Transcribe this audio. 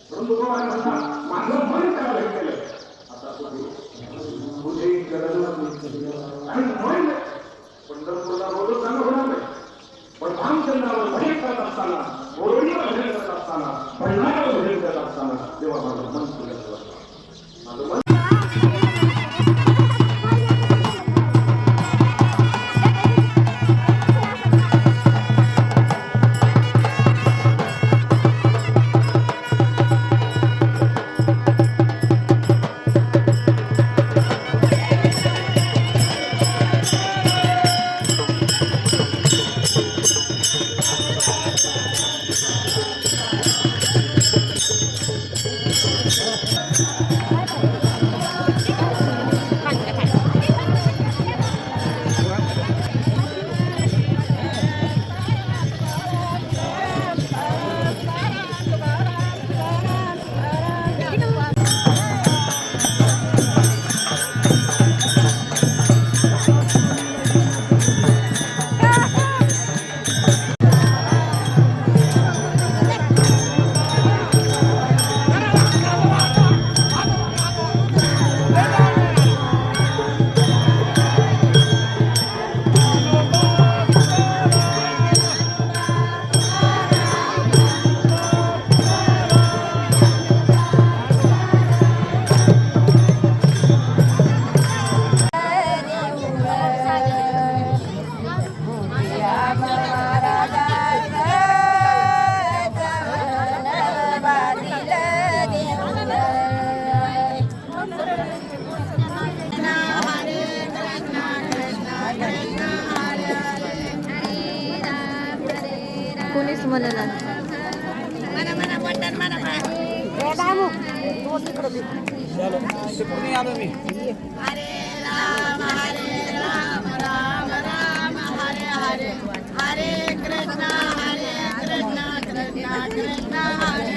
परंतु तो म्हणता माझं मन त्याला भेटलेलं आता तुझे गरज आणि मन पंढरपूरला रोज जाणं होणार नाही पण रामचंद्रावर भजन करत असताना गोरडीवर भजन करत असताना भंडारावर भजन करत असताना तेव्हा माझं मन तुझ्याजवळ माझं मन कोणीच म्हणाला हरे राम राम राम हरे हरे हरे कृष्णा कृष्णा कृष्णा हरे